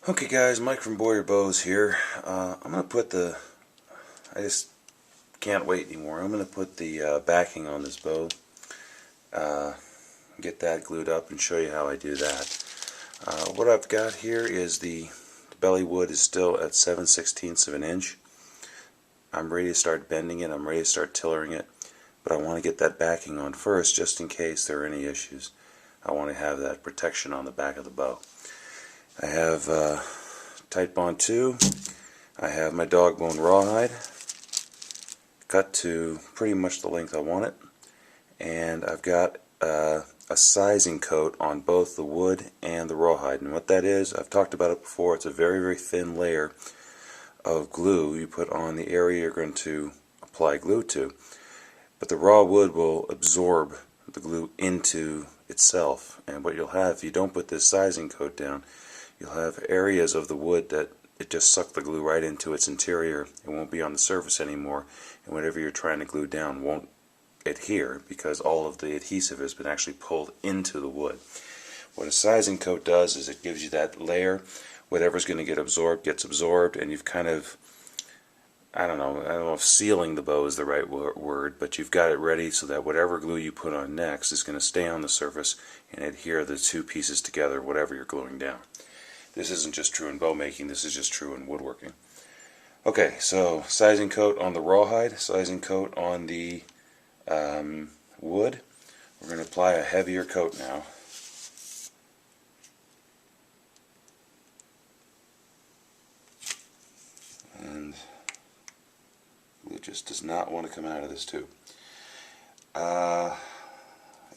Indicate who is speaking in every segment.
Speaker 1: Okay guys, Mike from Boyer Bows here. I'm going to put I just can't wait anymore. I'm going to put the backing on this bow, get that glued up and show you how I do that. What I've got here is the belly wood is still at 7/16 of an inch. I'm ready to start bending it, I'm ready to start tillering it, but I want to get that backing on first just in case there are any issues. I want to have that protection on the back of the bow. I have Tight Bond 2. I have my dog bone rawhide cut to pretty much the length I want it, and I've got a sizing coat on both the wood and the rawhide. And what that is, I've talked about it before, it's a very, very thin layer of glue you put on the area you're going to apply glue to. But the raw wood will absorb the glue into itself, and what you'll have if you don't put this sizing coat down, you'll have areas of the wood that it just sucked the glue right into its interior. It won't be on the surface anymore, and whatever you're trying to glue down won't adhere because all of the adhesive has been actually pulled into the wood. What a sizing coat does is it gives you that layer. Whatever's going to get absorbed gets absorbed, and you've kind of, I don't know if sealing the bow is the right word, but you've got it ready so that whatever glue you put on next is going to stay on the surface and adhere the two pieces together, whatever you're gluing down. This isn't just true in bow making, this is just true in woodworking. Okay, so sizing coat on the rawhide, sizing coat on the wood. We're going to apply a heavier coat now. And it just does not want to come out of this tube. I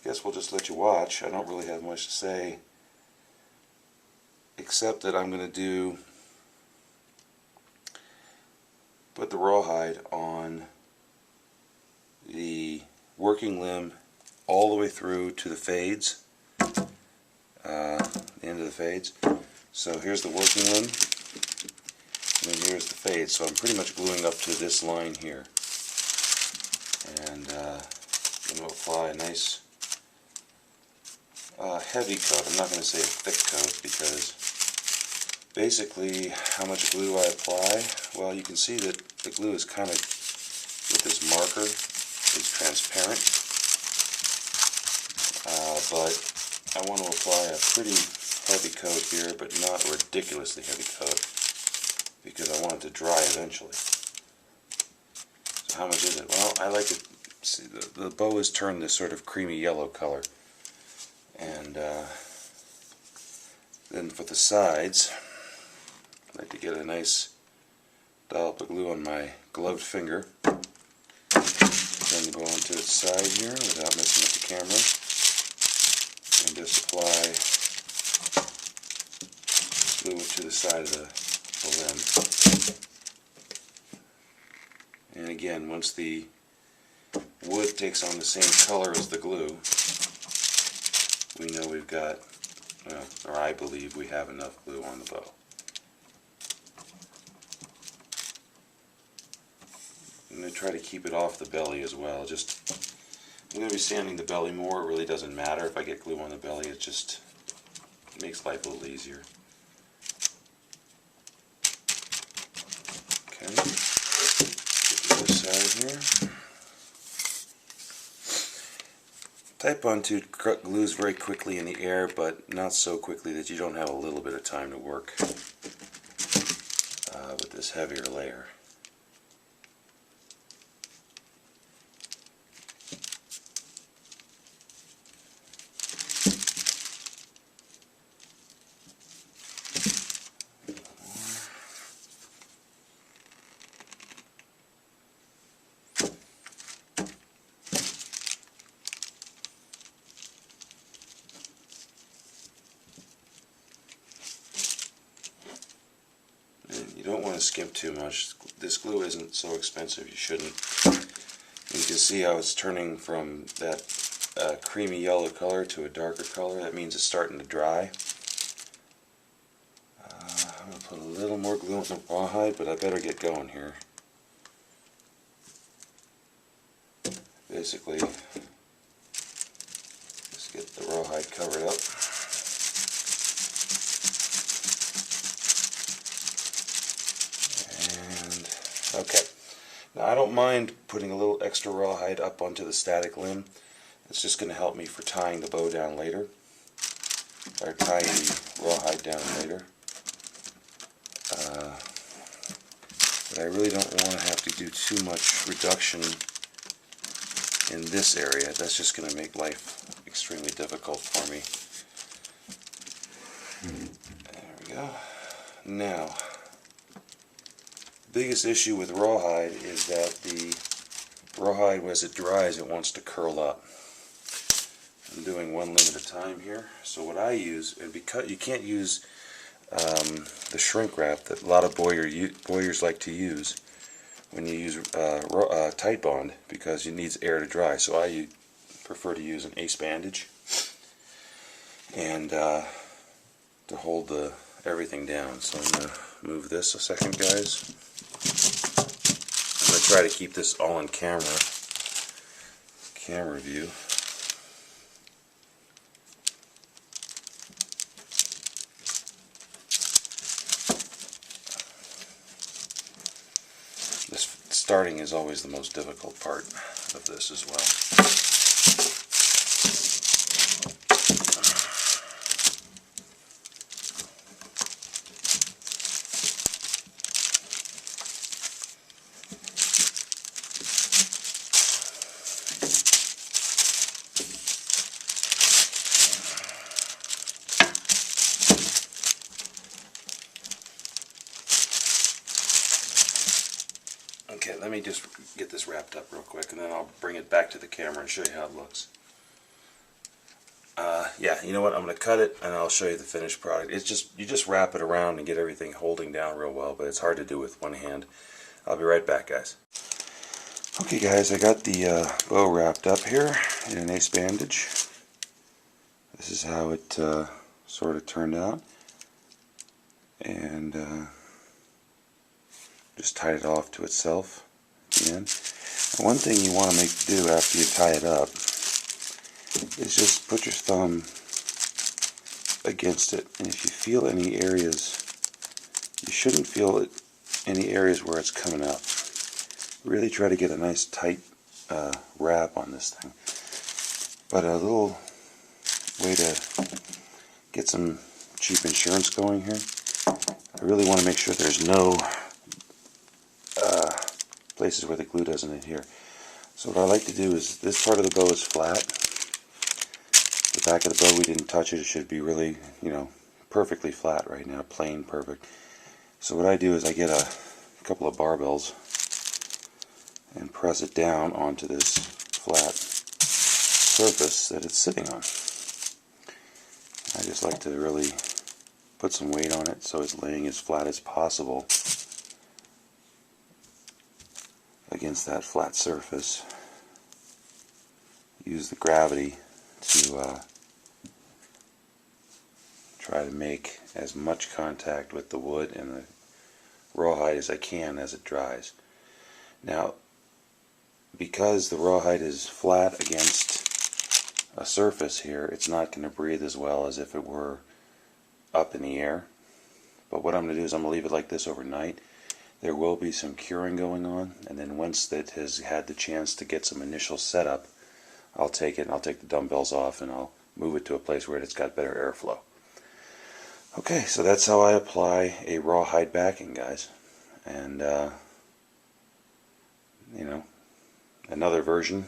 Speaker 1: guess we'll just let you watch. I don't really have much to say, except that I'm going to put the rawhide on the working limb all the way through to the fades, the end of the fades. So here's the working limb, and then here's the fade. So I'm pretty much gluing up to this line here, and I'm going to apply a nice heavy coat. I'm not going to say a thick coat because basically how much glue I apply, well, you can see that the glue is kind of, with this marker, is transparent, but I want to apply a pretty heavy coat here, but not a ridiculously heavy coat because I want it to dry eventually. So how much is it? Well, I like to see the bow is turned this sort of creamy yellow color, and then for the sides, I like to get a nice dollop of glue on my gloved finger, turn the bow onto its side here without messing up the camera, and just apply glue to the side of the limb. And again, once the wood takes on the same color as the glue, we know we've got, well, or I believe we have enough glue on the bow. I'm going to try to keep it off the belly as well. I'm going to be sanding the belly more. It really doesn't matter if I get glue on the belly. It just makes life a little easier. Okay, get to this side here. Tight Bond 2 glues very quickly in the air, but not so quickly that you don't have a little bit of time to work with this heavier layer. You don't want to skimp too much. This glue isn't so expensive, you shouldn't. You can see how it's turning from that creamy yellow color to a darker color. That means it's starting to dry. I'm going to put a little more glue on the rawhide, but I better get going here. Basically, just get the rawhide covered up. Now I don't mind putting a little extra rawhide up onto the static limb. It's just going to help me for tying the bow down later, or tying the rawhide down later. But I really don't want to have to do too much reduction in this area. That's just going to make life extremely difficult for me. There we go. Now, the biggest issue with rawhide is that the rawhide, as it dries, it wants to curl up. I'm doing one limb at a time here. So what I use, and because you can't use the shrink wrap that a lot of bowyers like to use when you use tight bond, because it needs air to dry. So I prefer to use an ace bandage and to hold everything down. So I'm going to move this a second, guys. I'm going to try to keep this all in camera view. This starting is always the most difficult part of this as well. Okay, let me just get this wrapped up real quick, and then I'll bring it back to the camera and show you how it looks. Yeah, you know what? I'm going to cut it, and I'll show you the finished product. It's just, you just wrap it around and get everything holding down real well, but it's hard to do with one hand. I'll be right back, guys. Okay, guys, I got the bow wrapped up here in an ace bandage. This is how it sort of turned out, and just tied it off to itself again. And one thing you want to do after you tie it up is just put your thumb against it, and if you feel any areas, you shouldn't feel it, any areas where it's coming up. Really try to get a nice tight wrap on this thing. But a little way to get some cheap insurance going here, I really want to make sure there's no places where the glue doesn't adhere. So what I like to do is, this part of the bow is flat. The back of the bow, we didn't touch it. It should be really, you know, perfectly flat right now, plain perfect. So what I do is I get a couple of barbells and press it down onto this flat surface that it's sitting on. I just like to really put some weight on it so it's laying as flat as possible against that flat surface. Use the gravity to try to make as much contact with the wood and the rawhide as I can as it dries. Now, because the rawhide is flat against a surface here, it's not going to breathe as well as if it were up in the air. But what I'm going to do is I'm going to leave it like this overnight. There will be some curing going on, and then once it has had the chance to get some initial setup, I'll take it and I'll take the dumbbells off and I'll move it to a place where it's got better airflow. Okay, so that's how I apply a rawhide backing, guys. And you know, another version,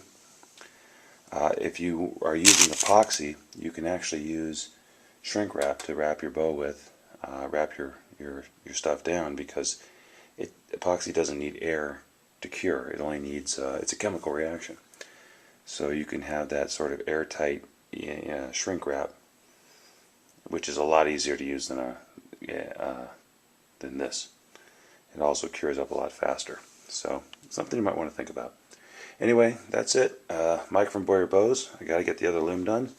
Speaker 1: if you are using epoxy, you can actually use shrink wrap to wrap your bow with, wrap your stuff down, because epoxy doesn't need air to cure. It only needs, it's a chemical reaction. So you can have that sort of airtight shrink wrap, which is a lot easier to use than this. It also cures up a lot faster. So something you might want to think about. Anyway, that's it. Mike from Boyer Bows. I got to get the other limb done,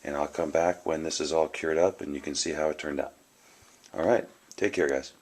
Speaker 1: and I'll come back when this is all cured up and you can see how it turned out. Alright, take care, guys.